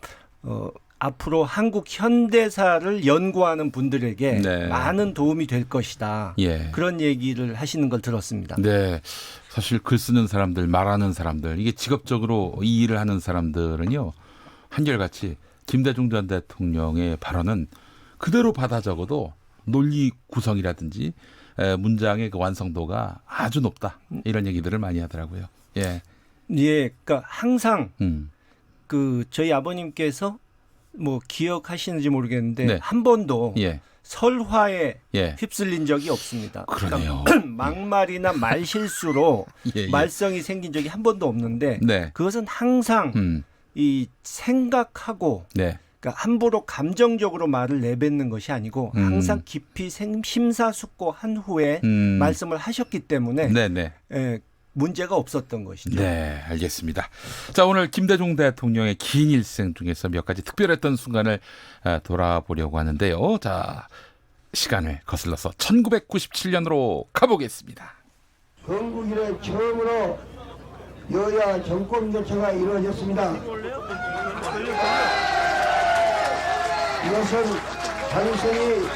앞으로 한국 현대사를 연구하는 분들에게 네. 많은 도움이 될 것이다. 예. 그런 얘기를 하시는 걸 들었습니다. 네. 사실 글 쓰는 사람들, 말하는 사람들, 이게 직업적으로 이 일을 하는 사람들은요, 한결같이 김대중 전 대통령의 발언은 그대로 받아 적어도 논리 구성이라든지 문장의 그 완성도가 아주 높다. 이런 얘기들을 많이 하더라고요. 예. 예. 그러니까 항상 저희 아버님께서 뭐 기억하시는지 모르겠는데 네. 한 번도 예. 설화에 예. 휩쓸린 적이 없습니다. 그러네요. 그러니까 막말이나 말실수로 예. 말썽이 생긴 적이 한 번도 없는데 네. 그것은 항상 이 생각하고 네. 그러니까 함부로 감정적으로 말을 내뱉는 것이 아니고 항상 깊이 심사숙고한 후에 말씀을 하셨기 때문에 네네. 문제가 없었던 것이죠. 네, 알겠습니다. 자, 오늘 김대중 대통령의 긴 일생 중에서 몇 가지 특별했던 순간을 돌아보려고 하는데요. 자, 시간을 거슬러서 1997년으로 가보겠습니다. 건국 이래 처음으로 여야 정권 교체가 이루어졌습니다. 이것은 단순히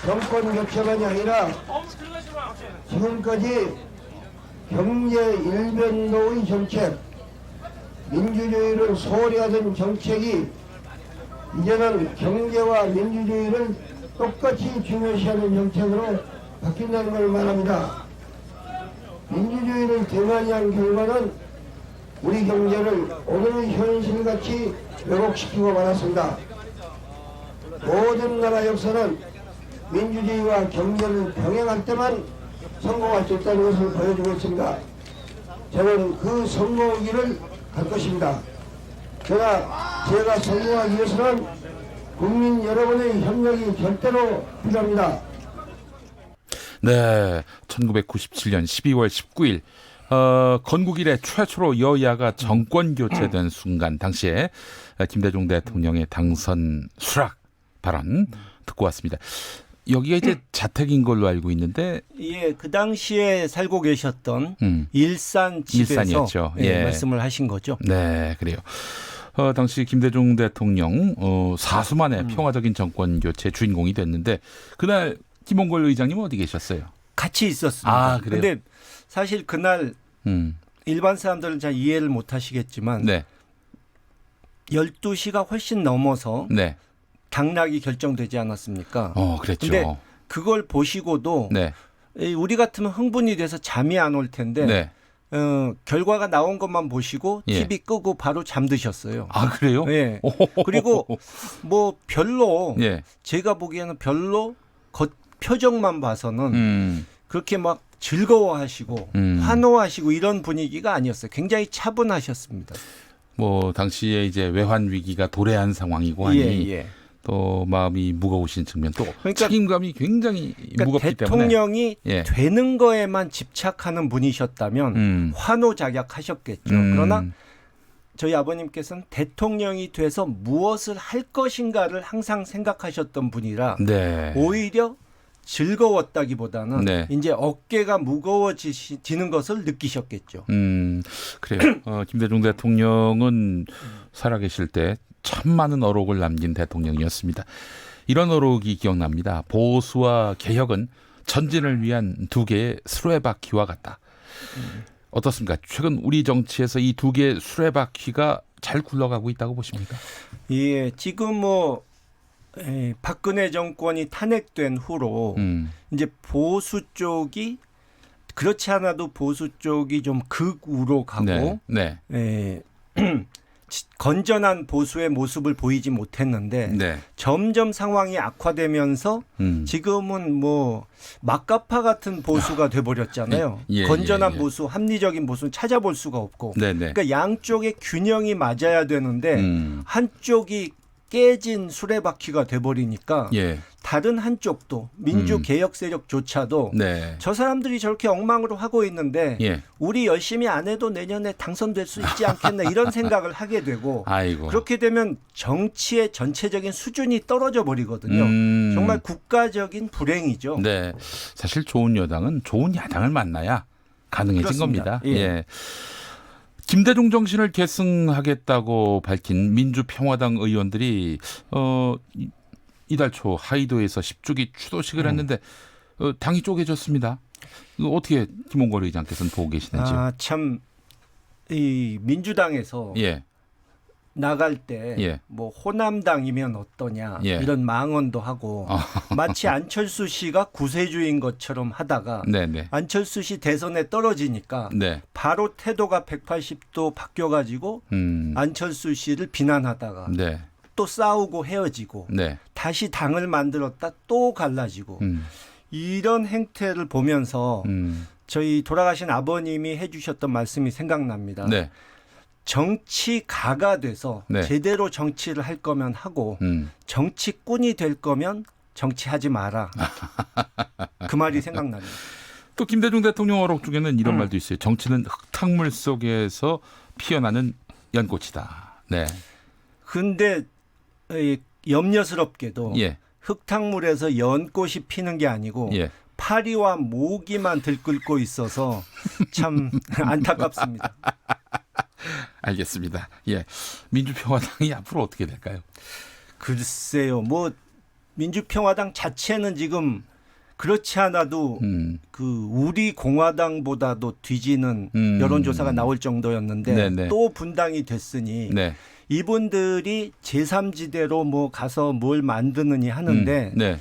정권 교체만이 아니라 지금까지 경제 일변도의 정책, 민주주의를 소홀히 하던 정책이 이제는 경제와 민주주의를 똑같이 중요시하는 정책으로 바뀐다는 걸 말합니다. 민주주의를 대만한 결과는 우리 경제를 오늘의 현실같이 왜곡시키고 말았습니다. 모든 나라 역사는 민주주의와 경제를 병행할 때만 성공할 수 있다는 것을 보여주고 있습니다. 저는 그 성공의 길을 갈 것입니다. 그러나 제가 성공하기 위해서는 국민 여러분의 협력이 절대로 필요합니다. 네, 1997년 12월 19일 건국 이래 최초로 여야가 정권 교체된 순간, 당시에 김대중 대통령의 당선 수락 발언 듣고 왔습니다. 여기가 이제 자택인 걸로 알고 있는데, 예, 그 당시에 살고 계셨던 일산 집에서 일산이었죠. 예, 말씀을 하신 거죠. 네, 그래요. 당시 김대중 대통령 사수 만에 평화적인 정권 교체 주인공이 됐는데, 그날 김홍걸 의장님은 어디 계셨어요? 같이 있었습니다. 아, 그래요? 근데 사실 그날 일반 사람들은 잘 이해를 못 하시겠지만 네. 12시가 훨씬 넘어서 네. 당락이 결정되지 않았습니까? 그랬죠. 근데 그걸 보시고도 네. 우리 같으면 흥분이 돼서 잠이 안 올 텐데 네. 결과가 나온 것만 보시고 예. TV 끄고 바로 잠드셨어요. 아, 그래요? 예. 그리고 뭐 별로 예. 제가 보기에는 별로 표정만 봐서는 그렇게 막 즐거워하시고 환호하시고 이런 분위기가 아니었어요. 굉장히 차분하셨습니다. 뭐 당시에 이제 외환 위기가 도래한 상황이고 하니 예. 또 마음이 무거우신 측면, 또 그러니까, 책임감이 굉장히 무겁기 대통령이 때문에 예. 되는 거에만 집착하는 분이셨다면 환호작약하셨겠죠. 그러나 저희 아버님께서는 대통령이 돼서 무엇을 할 것인가를 항상 생각하셨던 분이라 네. 오히려 즐거웠다기보다는 네. 이제 어깨가 무거워지는 것을 느끼셨겠죠. 그래요. 김대중 대통령은 살아계실 때 참 많은 어록을 남긴 대통령이었습니다. 이런 어록이 기억납니다. 보수와 개혁은 전진을 위한 두 개의 수레바퀴와 같다. 어떻습니까? 최근 우리 정치에서 이 두 개의 수레바퀴가 잘 굴러가고 있다고 보십니까? 예, 지금 박근혜 정권이 탄핵된 후로 이제 보수 쪽이 그렇지 않아도 보수 쪽이 좀 극우로 가고 건전한 보수의 모습을 보이지 못했는데 점점 상황이 악화되면서 지금은 뭐 막가파 같은 보수가 돼버렸잖아요. 건전한 보수, 합리적인 보수는 찾아볼 수가 없고 그러니까 양쪽의 균형이 맞아야 되는데 한쪽이 깨진 수레바퀴가 돼버리니까 다른 한쪽도 민주개혁 세력조차도 저 사람들이 저렇게 엉망으로 하고 있는데 우리 열심히 안 해도 내년에 당선될 수 있지 않겠나 이런 생각을 하게 되고 그렇게 되면 정치의 전체적인 수준이 떨어져 버리거든요. 정말 국가적인 불행이죠. 네, 사실 좋은 여당은 좋은 야당을 만나야 가능해진 그렇습니다. 겁니다. 예. 김대중 정신을 계승하겠다고 밝힌 민주평화당 의원들이 이달 초 하이도에서 10주기 추도식을 했는데 당이 쪼개졌습니다. 어떻게 김홍걸 의장께서는 보고 계시는지요? 참 이 민주당에서 나갈 때 뭐 호남당이면 어떠냐 이런 망언도 하고 마치 안철수 씨가 구세주인 것처럼 하다가 안철수 씨 대선에 떨어지니까 바로 태도가 180도 바뀌어가지고 안철수 씨를 비난하다가 또 싸우고 헤어지고 다시 당을 만들었다 또 갈라지고 이런 행태를 보면서 저희 돌아가신 아버님이 해주셨던 말씀이 생각납니다. 정치가가 돼서 제대로 정치를 할 거면 하고 정치꾼이 될 거면 정치하지 마라. 그 말이 생각납니다. 또 김대중 대통령 어록 중에는 이런 말도 있어요. 정치는 흙탕물 속에서 피어나는 연꽃이다. 네. 근데 염려스럽게도 흙탕물에서 연꽃이 피는 게 아니고 파리와 모기만 들끓고 있어서 참 안타깝습니다. 알겠습니다. 민주평화당이 앞으로 어떻게 될까요? 글쎄요. 뭐 민주평화당 자체는 지금 그렇지 않아도 그 우리 공화당보다도 뒤지는 여론조사가 나올 정도였는데 또 분당이 됐으니 이분들이 제3지대로 뭐 가서 뭘 만드느니 하는데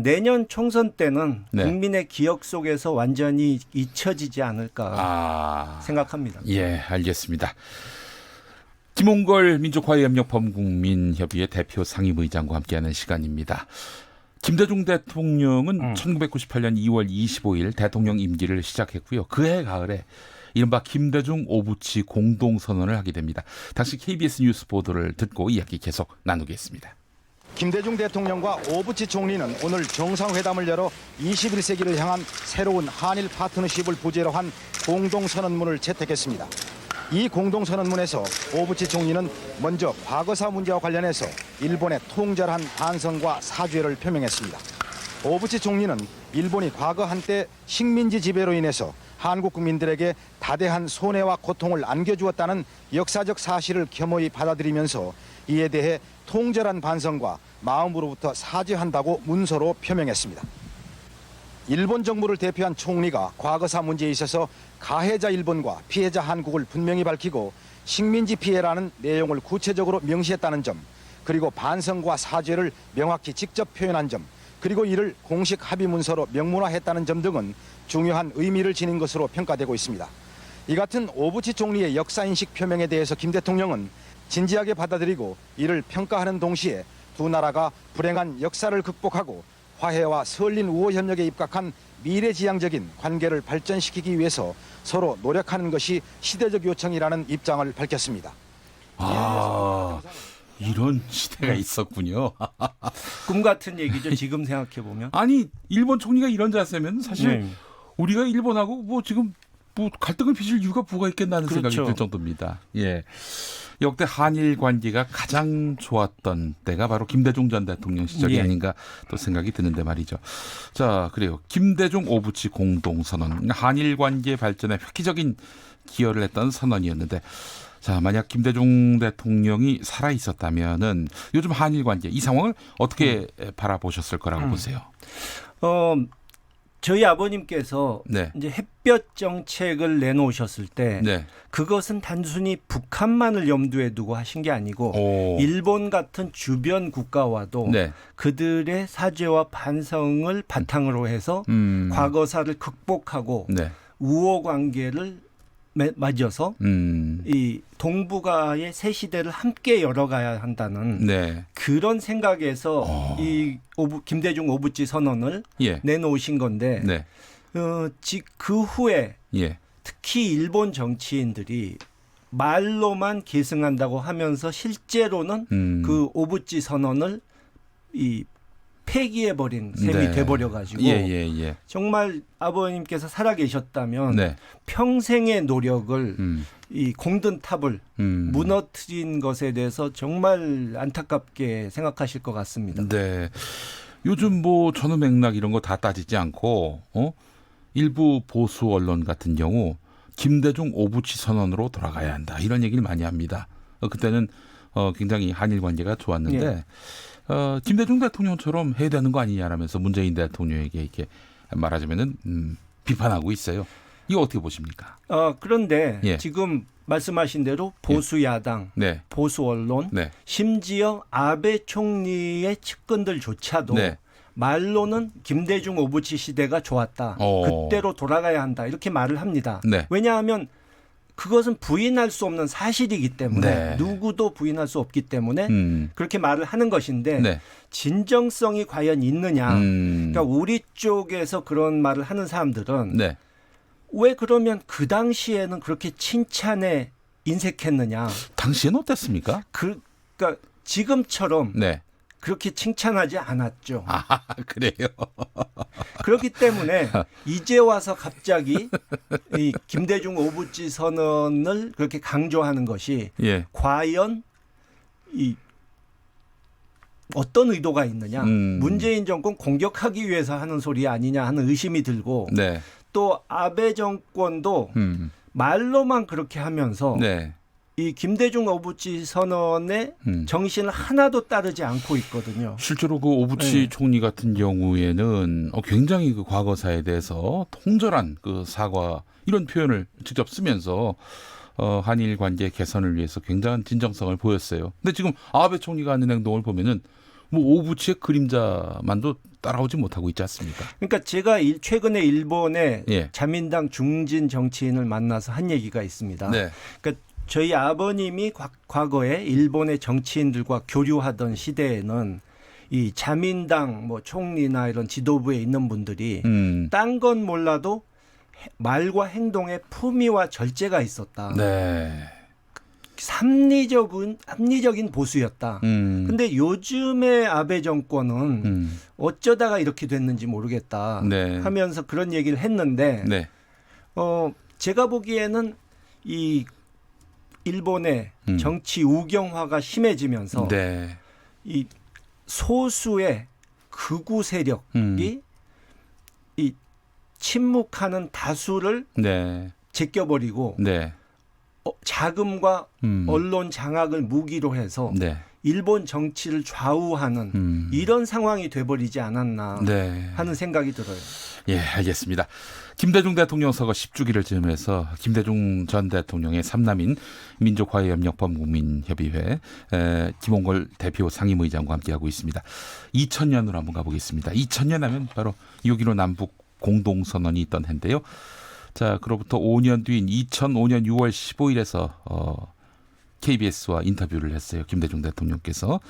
내년 총선 때는 국민의 기억 속에서 완전히 잊혀지지 않을까 생각합니다. 예, 알겠습니다. 김홍걸 민족화해협력범국민협의회 대표 상임의장과 함께하는 시간입니다. 김대중 대통령은 1998년 2월 25일 대통령 임기를 시작했고요. 그해 가을에 이른바 김대중 오부치 공동선언을 하게 됩니다. 당시 KBS 뉴스 보도를 듣고 이야기 계속 나누겠습니다. 김대중 대통령과 오부치 총리는 오늘 정상회담을 열어 21세기를 향한 새로운 한일 파트너십을 부제로 한 공동선언문을 채택했습니다. 이 공동선언문에서 오부치 총리는 먼저 과거사 문제와 관련해서 일본의 통절한 반성과 사죄를 표명했습니다. 오부치 총리는 일본이 과거 한때 식민지 지배로 인해서 한국 국민들에게 다대한 손해와 고통을 안겨주었다는 역사적 사실을 겸허히 받아들이면서 이에 대해 통절한 반성과 마음으로부터 사죄한다고 문서로 표명했습니다. 일본 정부를 대표한 총리가 과거사 문제에 있어서 가해자 일본과 피해자 한국을 분명히 밝히고 식민지 피해라는 내용을 구체적으로 명시했다는 점, 그리고 반성과 사죄를 명확히 직접 표현한 점, 그리고 이를 공식 합의 문서로 명문화했다는 점 등은 중요한 의미를 지닌 것으로 평가되고 있습니다. 이 같은 오부치 총리의 역사인식 표명에 대해서 김 대통령은 진지하게 받아들이고 이를 평가하는 동시에 두 나라가 불행한 역사를 극복하고 화해와 설린 우호 협력에 입각한 미래지향적인 관계를 발전시키기 위해서 서로 노력하는 것이 시대적 요청이라는 입장을 밝혔습니다. 이런 시대가 있었군요. 꿈 같은 얘기죠. 지금 생각해 보면. 아니 일본 총리가 이런 자세면 사실 우리가 일본하고 뭐 지금 뭐 갈등을 빚을 이유가 뭐가 있겠나는 생각이 들 정도입니다. 예. 역대 한일 관계가 가장 좋았던 때가 바로 김대중 전 대통령 시절이 아닌가 또 생각이 드는데 말이죠. 자, 그래요. 김대중 오부치 공동선언. 한일 관계 발전에 획기적인 기여를 했던 선언이었는데 자, 만약 김대중 대통령이 살아 있었다면은 요즘 한일 관계 이 상황을 어떻게 바라보셨을 거라고 보세요? 저희 아버님께서 네. 이제 햇볕 정책을 내놓으셨을 때 네. 그것은 단순히 북한만을 염두에 두고 하신 게 아니고 일본 같은 주변 국가와도 네. 그들의 사죄와 반성을 바탕으로 해서 과거사를 극복하고 네. 우호 관계를 맺어서 이 동북아의 새 시대를 함께 열어가야 한다는 네. 그런 생각에서 이 김대중 오부치 선언을 예. 내놓으신 건데 네. 그 후에 예. 특히 일본 정치인들이 말로만 계승한다고 하면서 실제로는 그 오부치 선언을 이 폐기해버린 셈이 네. 돼버려가지고 예. 정말 아버님께서 살아계셨다면 네. 평생의 노력을 이 공든탑을 무너뜨린 것에 대해서 정말 안타깝게 생각하실 것 같습니다. 네. 요즘 뭐 전후 맥락 이런 거 다 따지지 않고 일부 보수 언론 같은 경우 김대중 오부치 선언으로 돌아가야 한다 이런 얘기를 많이 합니다. 그때는 굉장히 한일 관계가 좋았는데 예. 김대중 대통령처럼 해야 되는 거 아니냐라면서 문재인 대통령에게 이렇게 말하자면은 비판하고 있어요. 이거 어떻게 보십니까? 그런데 예. 지금 말씀하신 대로 보수 야당, 네. 보수 언론, 네. 심지어 아베 총리의 측근들조차도 네. 말로는 김대중 오부치 시대가 좋았다. 그때로 돌아가야 한다. 이렇게 말을 합니다. 네. 왜냐하면 그것은 부인할 수 없는 사실이기 때문에 네. 누구도 부인할 수 없기 때문에 그렇게 말을 하는 것인데 네. 진정성이 과연 있느냐. 그러니까 우리 쪽에서 그런 말을 하는 사람들은 네. 왜 그러면 그 당시에는 그렇게 칭찬에 인색했느냐. 당시에는 어땠습니까? 그러니까 지금처럼 네. 그렇게 칭찬하지 않았죠. 아, 그래요? 그렇기 때문에 이제 와서 갑자기 이 김대중 오부치 선언을 그렇게 강조하는 것이 예. 과연 이 어떤 의도가 있느냐. 문재인 정권 공격하기 위해서 하는 소리 아니냐 하는 의심이 들고 네. 또 아베 정권도 말로만 그렇게 하면서 네. 이 김대중 오부치 선언의 정신을 하나도 따르지 않고 있거든요. 실제로 그 오부치 총리 같은 경우에는 굉장히 그 과거사에 대해서 통절한 그 사과 이런 표현을 직접 쓰면서 한일 관계 개선을 위해서 굉장한 진정성을 보였어요. 근데 지금 아베 총리가 하는 행동을 보면은 뭐 오부치의 그림자만도 따라오지 못하고 있지 않습니까? 그러니까 제가 최근에 일본의 예. 자민당 중진 정치인을 만나서 한 얘기가 있습니다. 네. 그러니까 저희 아버님이 과거에 일본의 정치인들과 교류하던 시대에는 이 자민당 뭐 총리나 이런 지도부에 있는 분들이 딴 건 몰라도 말과 행동에 품위와 절제가 있었다. 네. 합리적인 보수였다. 근데 요즘의 아베 정권은 어쩌다가 이렇게 됐는지 모르겠다 네. 하면서 그런 얘기를 했는데 네. 제가 보기에는 이 일본의 정치 우경화가 심해지면서 네. 이 소수의 극우 세력이 이 침묵하는 다수를 네. 제껴버리고 네. 자금과 언론 장악을 무기로 해서 네. 일본 정치를 좌우하는 이런 상황이 돼버리지 않았나 네. 하는 생각이 들어요. 예, 알겠습니다. 김대중 대통령 서거 10주기를 즈음해서 김대중 전 대통령의 삼남인 민족화해협력범국민협의회 김홍걸 대표 상임의장과 함께하고 있습니다. 2000년으로 한번 가보겠습니다. 2000년 하면 바로 6.15 남북 공동선언이 있던 해인데요. 자, 그로부터 5년 뒤인 2005년 6월 15일에서 KBS와 인터뷰를 했어요. 김대중 대통령께서.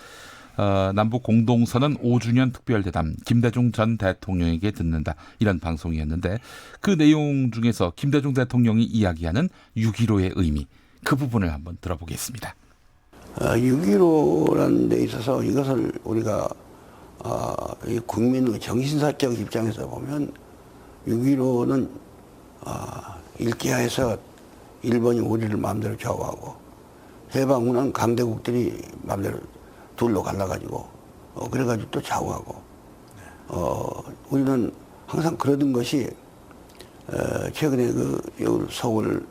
남북 공동선언 5주년 특별대담 김대중 전 대통령에게 듣는다. 이런 방송이었는데 그 내용 중에서 김대중 대통령이 이야기하는 6.15의 의미 그 부분을 한번 들어보겠습니다. 6.15라는 데 있어서 이것을 우리가 국민의 정신사적 입장에서 보면 6.15는 일제하에서 일본이 우리를 마음대로 좌우하고 해방 후는 강대국들이 마음대로 둘로 갈라가지고 그래가지고 또 좌우하고 우리는 항상 그러던 것이 최근에 그 서울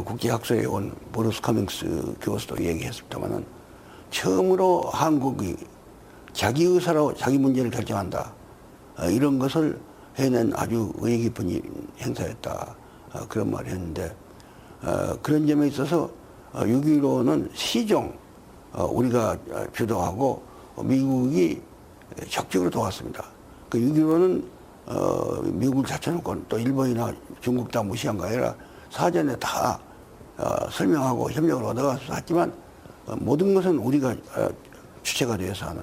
국제학술에 온 보루스 커밍스 교수도 얘기했습니다만은 처음으로 한국이 자기 의사로 자기 문제를 결정한다. 이런 것을 해낸 아주 의의 깊은 행사였다. 그런 말을 했는데 그런 점에 있어서 6.15는 시종 우리가 주도하고 미국이 적극적으로 도왔습니다. 그 6.15는 미국을 자쳐놓고 또 일본이나 중국 다 무시한 거 아니라 사전에 다 설명하고 협력을 얻어가서 했지만 모든 것은 우리가 주체가 되어서 하는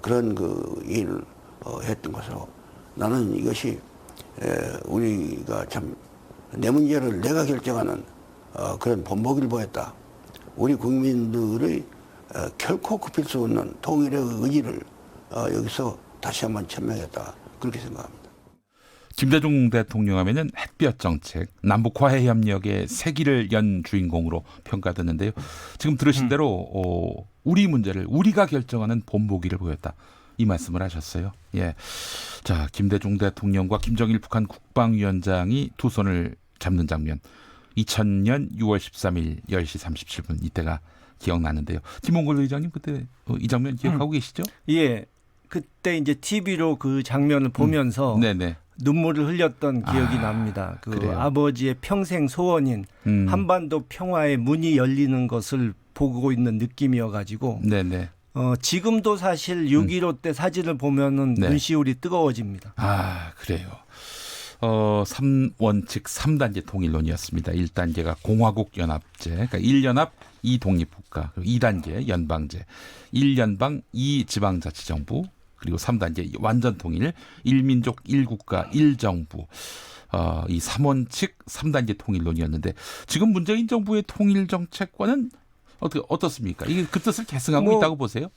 그런 그 일을 했던 것으로 나는 이것이 우리가 참 내 문제를 내가 결정하는 그런 본보기를 보였다. 우리 국민들의 결코 굽힐 수 없는 통일의 의지를 여기서 다시 한번 천명했다. 그렇게 생각합니다. 김대중 대통령 하면은 햇볕 정책, 남북 화해 협력의 세기를 연 주인공으로 평가됐는데요. 지금 들으신 대로 우리 문제를 우리가 결정하는 본보기를 보였다. 이 말씀을 하셨어요. 예. 자, 김대중 대통령과 김정일 북한 국방위원장이 두 손을 잡는 장면. 2000년 6월 13일 10시 37분 이때가 기억나는데요. 김홍걸 의장님 그때 이 장면 기억하고 계시죠? 예. 그때 이제 TV로 그 장면을 보면서 네네. 눈물을 흘렸던 기억이 납니다. 그 그래요? 아버지의 평생 소원인 한반도 평화의 문이 열리는 것을 보고 있는 느낌이어가지고 네네. 지금도 사실 6.15 때 사진을 보면은 네. 눈시울이 뜨거워집니다. 아, 그래요. 3원칙 3단계 통일론이었습니다. 1단계가 공화국 연합제, 그러니까 1연합 2독립국가, 그리고 2단계 연방제, 1연방 2지방자치정부, 그리고 3단계 완전 통일, 1민족 1국가 1정부. 이 3원칙 3단계 통일론이었는데 지금 문재인 정부의 통일 정책과는 어떻습니까? 이게 그 뜻을 계승하고 있다고 보세요?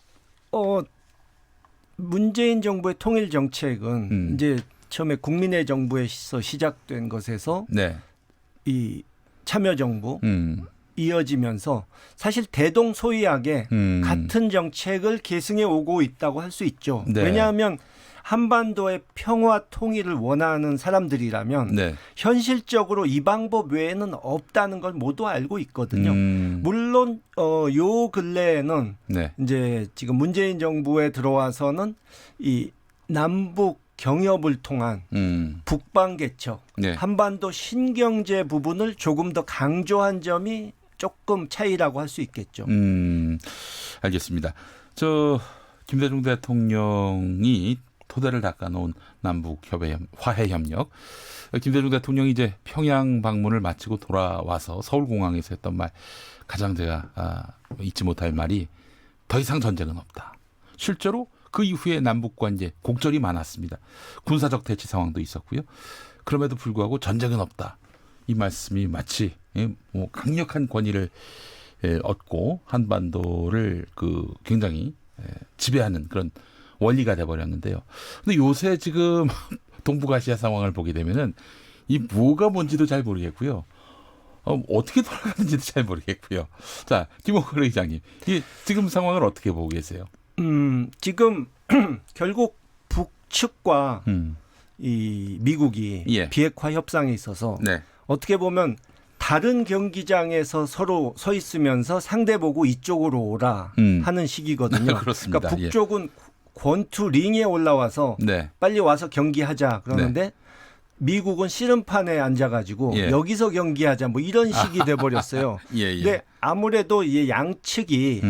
문재인 정부의 통일 정책은 이제 처음에 국민의 정부에서 시작된 것에서 네. 이 참여정부 이어지면서 사실 대동소이하게 같은 정책을 계승해 오고 있다고 할 수 있죠. 네. 왜냐하면 한반도의 평화 통일을 원하는 사람들이라면 네. 현실적으로 이 방법 외에는 없다는 걸 모두 알고 있거든요. 물론 요 근래에는 네. 이제 지금 문재인 정부에 들어와서는 이 남북 경협을 통한 북방 개척, 네. 한반도 신경제 부분을 조금 더 강조한 점이 조금 차이라고 할 수 있겠죠. 알겠습니다. 김대중 대통령이 토대를 닦아놓은 남북 화해 협력. 김대중 대통령이 이제 평양 방문을 마치고 돌아와서 서울공항에서 했던 말, 가장 제가 잊지 못할 말이 더 이상 전쟁은 없다. 실제로 그 이후에 남북 관계 곡절이 많았습니다. 군사적 대치 상황도 있었고요. 그럼에도 불구하고 전쟁은 없다. 이 말씀이 마치 강력한 권위를 얻고 한반도를 굉장히 지배하는 그런 원리가 돼버렸는데요. 근데 요새 지금 동북아시아 상황을 보게 되면은 이 뭐가 뭔지도 잘 모르겠고요. 어떻게 돌아가는지도 잘 모르겠고요. 자, 김홍걸 의장님, 이 지금 상황을 어떻게 보고 계세요? 지금 결국 북측과 이 미국이 비핵화 협상에 있어서 네. 어떻게 보면 다른 경기장에서 서로 서 있으면서 상대 보고 이쪽으로 오라 하는 시기거든요. 그렇습니다. 그러니까 북쪽은 권투 링에 올라와서 네. 빨리 와서 경기하자 그러는데 네. 미국은 씨름판에 앉아가지고 여기서 경기하자 뭐 이런 식이 돼버렸어요. 근데 아무래도 이 양측이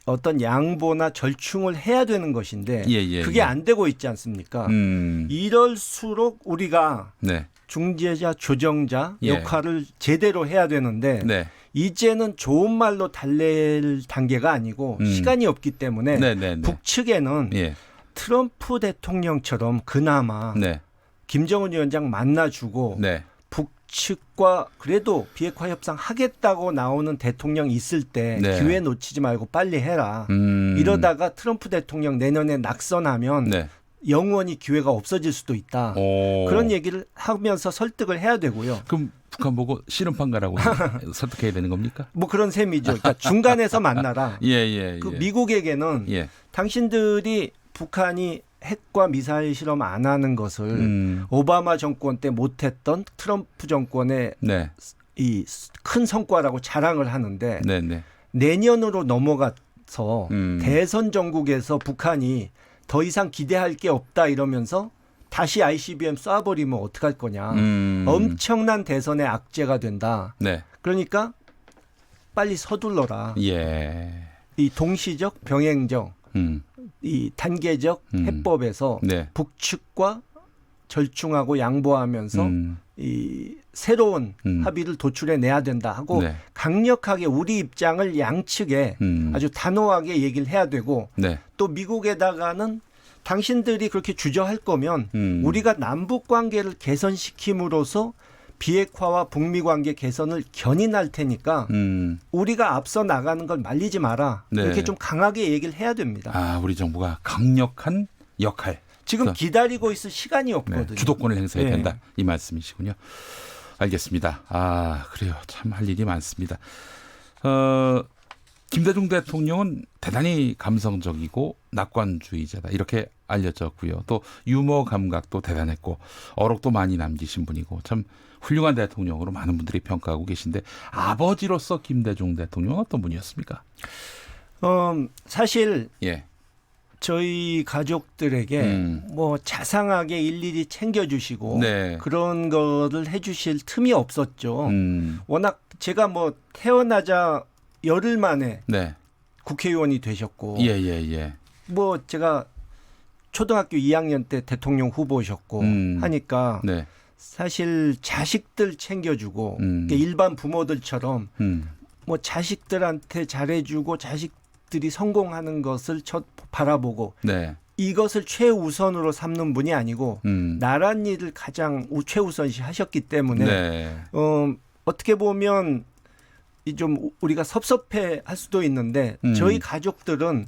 어떤 양보나 절충을 해야 되는 것인데 그게 안 되고 있지 않습니까? 이럴수록 우리가 중재자, 조정자 역할을 제대로 해야 되는데 이제는 좋은 말로 달랠 단계가 아니고 시간이 없기 때문에 북측에는 트럼프 대통령처럼 그나마 김정은 위원장 만나주고 북측과 그래도 비핵화 협상 하겠다고 나오는 대통령 있을 때 기회 놓치지 말고 빨리 해라. 이러다가 트럼프 대통령 내년에 낙선하면 영원히 기회가 없어질 수도 있다. 그런 얘기를 하면서 설득을 해야 되고요. 그럼 북한 보고 씨름판 가라고 설득해야 되는 겁니까? 뭐 그런 셈이죠. 그러니까 중간에서 만나라. 그 미국에게는 당신들이 북한이 핵과 미사일 실험 안 하는 것을 오바마 정권 때 못했던 트럼프 정권의 이 큰 성과라고 자랑을 하는데 네네. 내년으로 넘어가서 대선 전국에서 북한이 더 이상 기대할 게 없다 이러면서 다시 ICBM 쏴버리면 어떡할 거냐. 엄청난 대선의 악재가 된다. 네. 그러니까 빨리 서둘러라. 예. 이 동시적 병행적 이 단계적 해법에서 네. 북측과 절충하고 양보하면서 이 새로운 합의를 도출해 내야 된다 하고 네. 강력하게 우리 입장을 양측에 아주 단호하게 얘기를 해야 되고 네. 또 미국에다가는 당신들이 그렇게 주저할 거면 우리가 남북 관계를 개선시킴으로써 비핵화와 북미 관계 개선을 견인할 테니까 우리가 앞서 나가는 걸 말리지 마라. 네. 이렇게 좀 강하게 얘기를 해야 됩니다. 아, 우리 정부가 강력한 역할. 지금 기다리고 있을 시간이 없거든요. 네, 주도권을 행사해야 네. 된다. 이 말씀이시군요. 알겠습니다. 아, 그래요. 참 할 일이 많습니다. 김대중 대통령은 대단히 감성적이고 낙관주의자다. 이렇게 알려졌고요. 또 유머 감각도 대단했고 어록도 많이 남기신 분이고 참 훌륭한 대통령으로 많은 분들이 평가하고 계신데 아버지로서 김대중 대통령은 어떤 분이었습니까? 사실 예. 저희 가족들에게 뭐 자상하게 일일이 챙겨주시고 네. 그런 거를 해주실 틈이 없었죠. 워낙 제가 뭐 태어나자 열흘 만에 네. 국회의원이 되셨고 예. 뭐 제가 초등학교 2학년 때 대통령 후보셨고 하니까 네. 사실 자식들 챙겨주고 일반 부모들처럼 뭐 자식들한테 잘해주고 자식들이 성공하는 것을 바라보고 네. 이것을 최우선으로 삼는 분이 아니고 나란 일을 가장 최우선시 하셨기 때문에 네. 어떻게 보면 좀 우리가 섭섭해 할 수도 있는데 저희 가족들은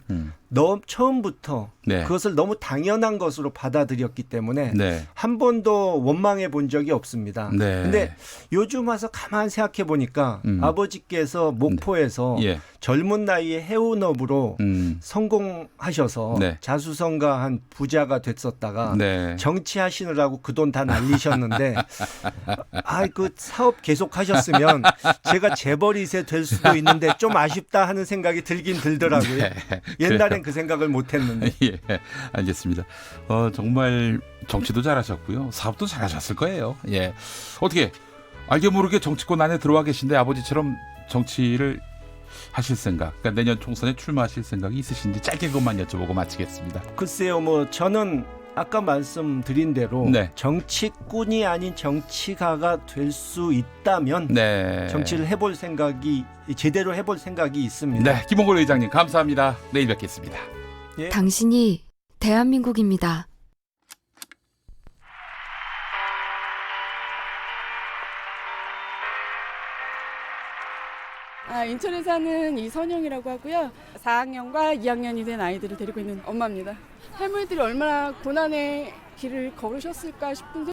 처음부터 네. 그것을 너무 당연한 것으로 받아들였기 때문에 네. 한 번도 원망해 본 적이 없습니다. 네. 근데 요즘 와서 가만 생각해 보니까 아버지께서 목포에서 예. 젊은 나이에 해운업으로 성공하셔서 네. 자수성가한 부자가 됐었다가 네. 정치하시느라고 그 돈 다 날리셨는데 그 사업 계속 하셨으면 제가 재벌 2세 될 수도 있는데 좀 아쉽다 하는 생각이 들긴 들더라고요. 네. 옛날엔 그 생각을 못 했는데. 예, 알겠습니다. 정말 정치도 잘하셨고요. 사업도 잘하셨을 거예요. 예. 어떻게 알게 모르게 정치권 안에 들어와 계신데 아버지처럼 정치를 하실 생각, 그러니까 내년 총선에 출마하실 생각이 있으신지 짧게 그것만 여쭤보고 마치겠습니다. 글쎄요, 뭐 저는 아까 말씀드린 대로 네. 정치꾼이 아닌 정치가가 될 수 있다면 네. 정치를 해볼 생각이 제대로 해볼 생각이 있습니다. 네, 김홍걸 의장님 감사합니다. 내일 뵙겠습니다. 예. 당신이 대한민국입니다. 인천에 사는 이선영이라고 하고요. 4학년과 2학년이 된 아이들을 데리고 있는 엄마입니다. 할머니들이 얼마나 고난의 길을 걸으셨을까 싶은